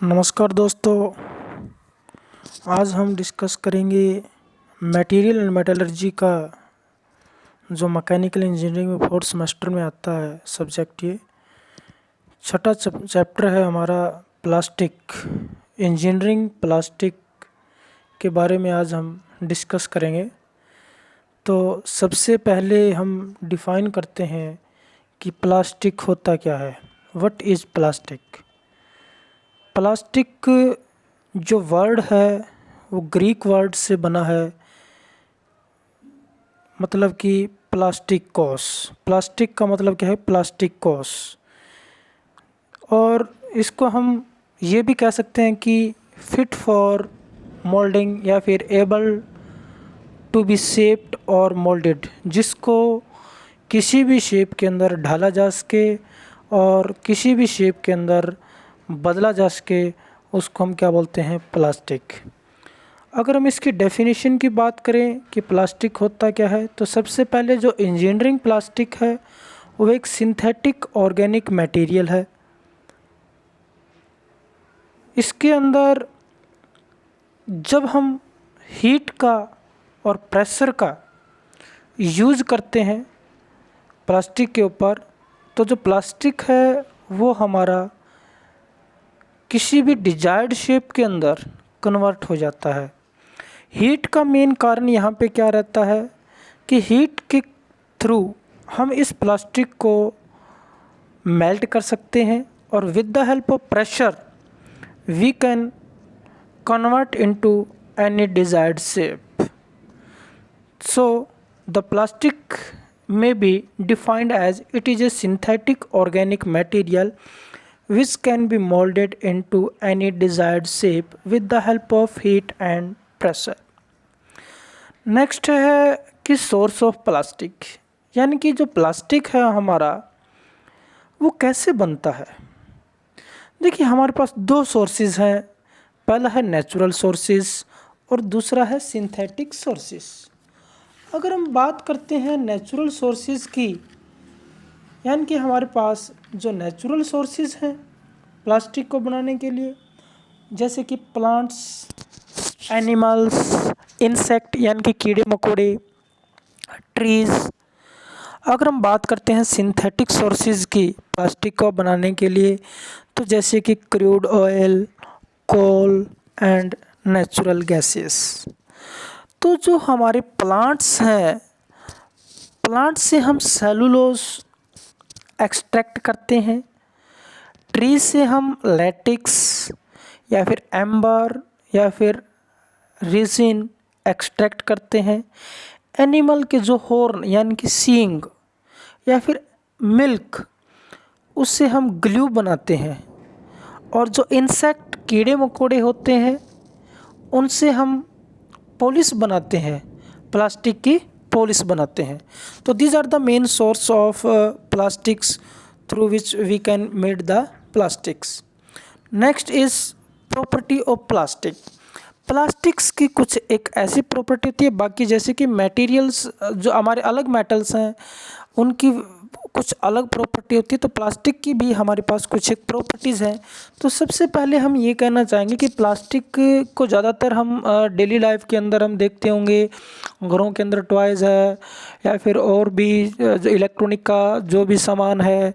नमस्कार दोस्तों। आज हम डिस्कस करेंगे मटेरियल एंड मेटलर्जी का जो मैकेनिकल इंजीनियरिंग में फोर्थ सेमेस्टर में आता है सब्जेक्ट। ये छठा चैप्टर है हमारा प्लास्टिक। इंजीनियरिंग प्लास्टिक के बारे में आज हम डिस्कस करेंगे। तो सबसे पहले हम डिफ़ाइन करते हैं कि प्लास्टिक होता क्या है। What is plastic. प्लास्टिक जो वर्ड है वो ग्रीक वर्ड से बना है, मतलब कि प्लास्टिकोस। प्लास्टिक का मतलब क्या है, प्लास्टिकोस। और इसको हम ये भी कह सकते हैं कि फिट फॉर मोल्डिंग या फिर एबल टू बी शेप्ड और मोल्डेड, जिसको किसी भी शेप के अंदर ढाला जा सके और किसी भी शेप के अंदर बदला जा सके, उसको हम क्या बोलते हैं, प्लास्टिक। अगर हम इसकी डेफिनेशन की बात करें कि प्लास्टिक होता क्या है, तो सबसे पहले जो इंजीनियरिंग प्लास्टिक है वो एक सिंथेटिक ऑर्गेनिक मटेरियल है। इसके अंदर जब हम हीट का और प्रेशर का यूज़ करते हैं प्लास्टिक के ऊपर, तो जो प्लास्टिक है वो हमारा किसी भी डिजायर्ड शेप के अंदर कन्वर्ट हो जाता है। हीट का मेन कारण यहाँ पे क्या रहता है कि हीट के थ्रू हम इस प्लास्टिक को मेल्ट कर सकते हैं और with the help of pressure we can convert into any desired shape. So the plastic may be defined as it is a synthetic organic material which can be molded into any desired shape with the help of heat and pressure. Next है कि source of plastic, यानी कि जो plastic है हमारा वो कैसे बनता है। देखिए हमारे पास दो सोर्सेज हैं, पहला है नेचुरल सोर्सेज और दूसरा है सिंथेटिक सोर्सेज। अगर हम बात करते हैं नेचुरल सोर्सेज की, यानी कि हमारे पास जो नेचुरल सोर्सेज हैं प्लास्टिक को बनाने के लिए, जैसे कि प्लांट्स, एनिमल्स, इंसेक्ट यानी कि कीड़े मकोड़े, ट्रीज़। अगर हम बात करते हैं सिंथेटिक सोर्सेज की प्लास्टिक को बनाने के लिए, तो जैसे कि crude oil, coal and natural gases. तो जो हमारे प्लांट्स हैं, प्लांट से हम सेलुलोज एक्सट्रैक्ट करते हैं, ट्री से हम लैटेक्स या फिर एम्बर या फिर रेजिन एक्सट्रैक्ट करते हैं। एनिमल के जो हॉर्न यानी कि सींग या फिर मिल्क, उससे हम ग्लू बनाते हैं। और जो इंसेक्ट कीड़े मकोड़े होते हैं उनसे हम पॉलिश बनाते हैं, प्लास्टिक की पॉलिश बनाते हैं। तो these are the main source of plastics through which we can made the plastics. Next is property of plastic. Plastics की कुछ एक ऐसी प्रॉपर्टी होती है, बाकी जैसे कि मटेरियल्स जो हमारे अलग मेटल्स हैं उनकी कुछ अलग प्रॉपर्टी होती है, तो प्लास्टिक की भी हमारे पास कुछ एक प्रॉपर्टीज़ हैं। तो सबसे पहले हम ये कहना चाहेंगे कि प्लास्टिक को ज़्यादातर हम डेली लाइफ के अंदर हम देखते होंगे, घरों के अंदर टॉयज़ है या फिर और भी जो इलेक्ट्रॉनिक का जो भी सामान है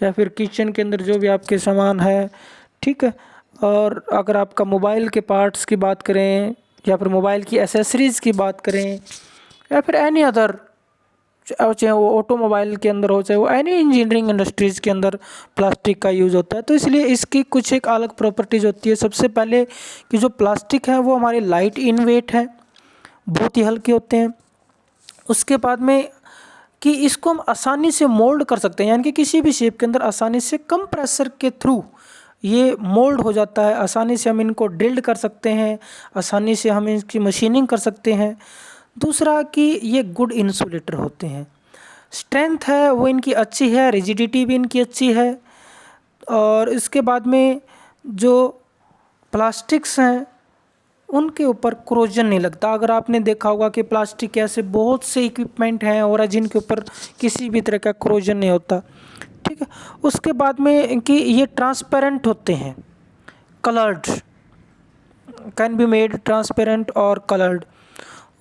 या फिर किचन के अंदर जो भी आपके सामान है, ठीक है। और अगर आपका मोबाइल के पार्ट्स की बात करें या फिर मोबाइल की एसेसरीज़ की बात करें या फिर एनी अदर, चाहे वो ऑटोमोबाइल के अंदर हो, चाहे वो एनी इंजीनियरिंग इंडस्ट्रीज़ के अंदर प्लास्टिक का यूज़ होता है। तो इसलिए इसकी कुछ एक अलग प्रॉपर्टीज़ होती है। सबसे पहले कि जो प्लास्टिक है वो हमारे लाइट इन वेट है, बहुत ही हल्के होते हैं। उसके बाद में कि इसको हम आसानी से मोल्ड कर सकते हैं, यानी कि किसी भी शेप के अंदर आसानी से कम प्रेशर के थ्रू ये मोल्ड हो जाता है। आसानी से हम इनको ड्रिल्ड कर सकते हैं, आसानी से हम इसकी मशीनिंग कर सकते हैं। दूसरा कि ये गुड इंसुलेटर होते हैं, स्ट्रेंथ है वो इनकी अच्छी है, रिजिडिटी भी इनकी अच्छी है। और इसके बाद में जो प्लास्टिक्स हैं उनके ऊपर क्रोजन नहीं लगता। अगर आपने देखा होगा कि प्लास्टिक ऐसे बहुत से इक्विपमेंट हैं और जिनके ऊपर किसी भी तरह का क्रोजन नहीं होता, ठीक है। उसके बाद में कि ये ट्रांसपेरेंट होते हैं, coloured, can be made transparent और कलर्ड।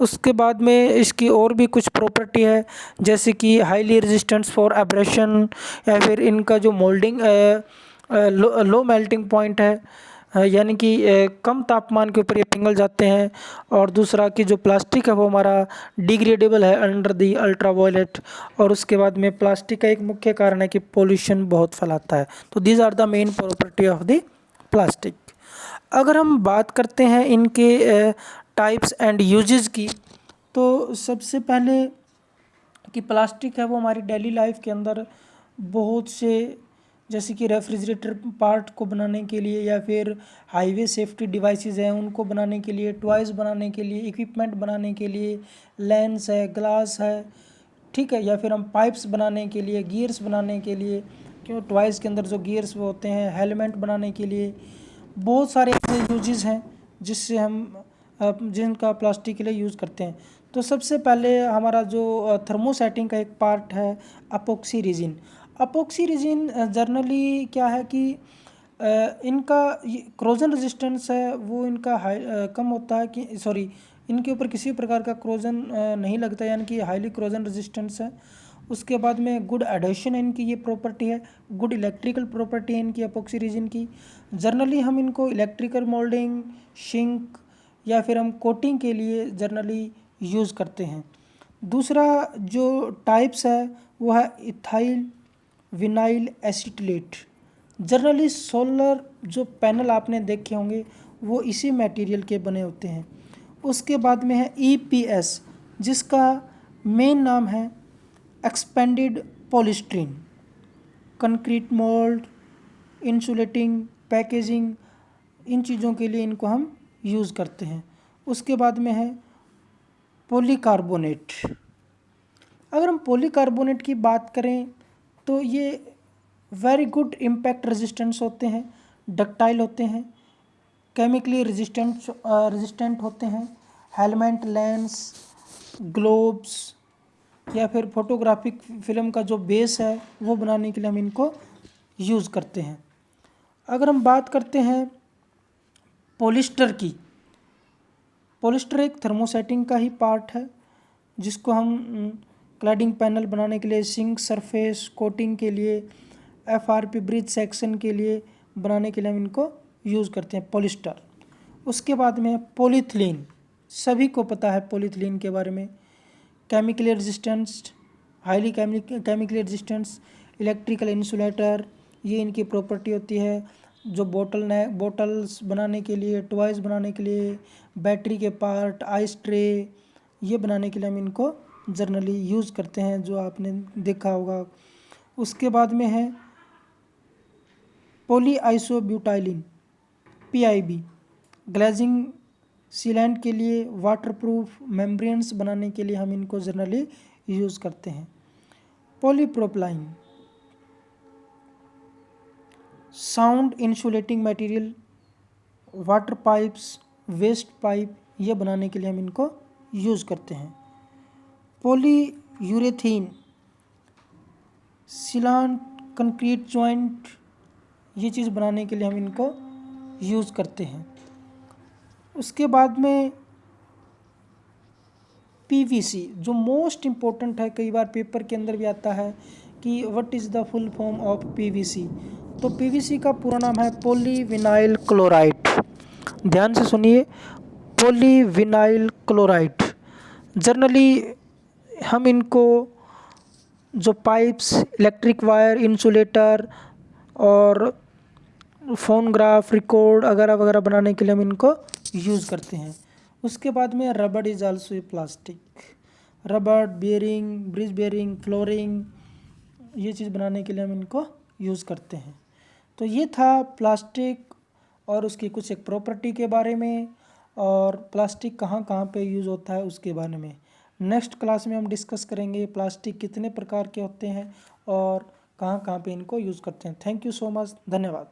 उसके बाद में इसकी और भी कुछ प्रॉपर्टी है, जैसे कि हाईली रेजिस्टेंस फॉर एब्रेशन, या फिर इनका जो मोल्डिंग लो मेल्टिंग पॉइंट है, यानी कि कम तापमान के ऊपर ये पिघल जाते हैं। और दूसरा कि जो प्लास्टिक है वो हमारा डिग्रेडेबल है अंडर दी अल्ट्रावायलेट। और उसके बाद में प्लास्टिक का एक मुख्य कारण है कि पोल्यूशन बहुत फैलाता है। तो these are the main property of the plastic. अगर हम बात करते हैं इनके टाइप्स एंड यूजेस की, तो सबसे पहले कि प्लास्टिक है वो हमारी डेली लाइफ के अंदर बहुत से, जैसे कि रेफ्रिजरेटर पार्ट को बनाने के लिए, या फिर हाईवे सेफ्टी डिवाइसेस हैं उनको बनाने के लिए, टॉयज़ बनाने के लिए, इक्विपमेंट बनाने के लिए, लेंस है, ग्लास है, ठीक है, या फिर हम पाइप्स बनाने के लिए, गियर्स बनाने के लिए, क्यों टॉयज़ के अंदर जो गियर्स वो होते हैं, हेलमेट बनाने के लिए, बहुत सारे ऐसे यूजेस हैं जिससे हम जिनका प्लास्टिक के लिए यूज़ करते हैं। तो सबसे पहले हमारा जो थर्मोसेटिंग का एक पार्ट है अपोक्सी रेजिन। अपोक्सी रेजिन जनरली क्या है कि इनका क्रोजन रेजिस्टेंस है वो इनका कम होता है, कि सॉरी इनके ऊपर किसी प्रकार का क्रोजन नहीं लगता, यानी कि हाईली क्रोजन रेजिस्टेंस है। उसके बाद में गुड एडेशन है इनकी, ये प्रॉपर्टी है। गुड इलेक्ट्रिकल प्रॉपर्टी है इनकी अपोक्सी रेजिन की। जनरली हम इनको इलेक्ट्रिकल मोल्डिंग, शिंक या फिर हम कोटिंग के लिए जनरली यूज़ करते हैं। दूसरा जो टाइप्स है वो है इथाइल विनाइल एसिटिलेट। जनरली सोलर जो पैनल आपने देखे होंगे वो इसी मटेरियल के बने होते हैं। उसके बाद में है ईपीएस, जिसका मेन नाम है expanded polystyrene. Concrete mould, insulating, packaging, इन चीज़ों के लिए इनको हम यूज़ करते हैं। उसके बाद में है पॉलीकार्बोनेट। अगर हम पॉलीकार्बोनेट की बात करें तो ये वेरी गुड इम्पैक्ट रेजिस्टेंस होते हैं, डक्टाइल होते हैं, केमिकली रेजिस्टेंट होते हैं। हेलमेट, लेंस, ग्लोब्स या फिर फोटोग्राफिक फिल्म का जो बेस है वो बनाने के लिए हम इनको यूज़ करते हैं। अगर हम बात करते हैं पॉलिस्टर की, पॉलिस्टर एक थर्मोसेटिंग का ही पार्ट है जिसको हम क्लैडिंग पैनल बनाने के लिए, सिंक सरफेस कोटिंग के लिए, एफआरपी ब्रिज सेक्शन के लिए बनाने के लिए हम इनको यूज़ करते हैं पॉलिस्टर। उसके बाद में पॉलीथिलीन, सभी को पता है पॉलीथिलीन के बारे में। Chemically resistance, highly chemically resistance, electrical insulator, ये इनकी प्रॉपर्टी होती है। जो बोटल्स बनाने के लिए, टॉयज़ बनाने के लिए, बैटरी के पार्ट, आइस ट्रे, ये बनाने के लिए हम इनको जनरली यूज़ करते हैं, जो आपने देखा होगा। उसके बाद में है पॉलीआइसोब्यूटाइलिन, पीआईबी, ग्लेजिंग सीलेंट के लिए, वाटरप्रूफ मेम्ब्रेन्स बनाने के लिए हम इनको जनरली यूज़ करते हैं। Polypropylene, sound insulating material, water pipes, waste pipe, ये बनाने के लिए हम इनको यूज़ करते हैं। पॉलीयूरेथीन, सीलांट कंक्रीट जॉइंट, ये चीज़ बनाने के लिए हम इनको यूज़ करते हैं। उसके बाद में पीवीसी, जो मोस्ट इम्पोर्टेंट है, कई बार पेपर के अंदर भी आता है कि what is the full form of PVC. तो पीवीसी का पूरा नाम है पॉलीविनाइल क्लोराइड। ध्यान से सुनिए, पॉलीविनाइल क्लोराइड। जनरली हम इनको जो पाइप्स, इलेक्ट्रिक वायर, इंसुलेटर और फोनग्राफ, रिकॉर्ड वगैरह वगैरह बनाने के लिए हम इनको यूज़ करते हैं। उसके बाद में रबड़ इज़ आल्सो ए प्लास्टिक। रबड़, बेयरिंग, ब्रिज बेयरिंग, फ्लोरिंग, ये चीज़ बनाने के लिए हम इनको यूज़ करते हैं। तो ये था प्लास्टिक और उसकी कुछ एक प्रॉपर्टी के बारे में, और प्लास्टिक कहाँ कहाँ पे यूज़ होता है उसके बारे में। नेक्स्ट क्लास में हम डिस्कस करेंगे प्लास्टिक कितने प्रकार के होते हैं और कहाँ कहाँ पे इनको यूज़ करते हैं। थैंक यू सो मच, धन्यवाद।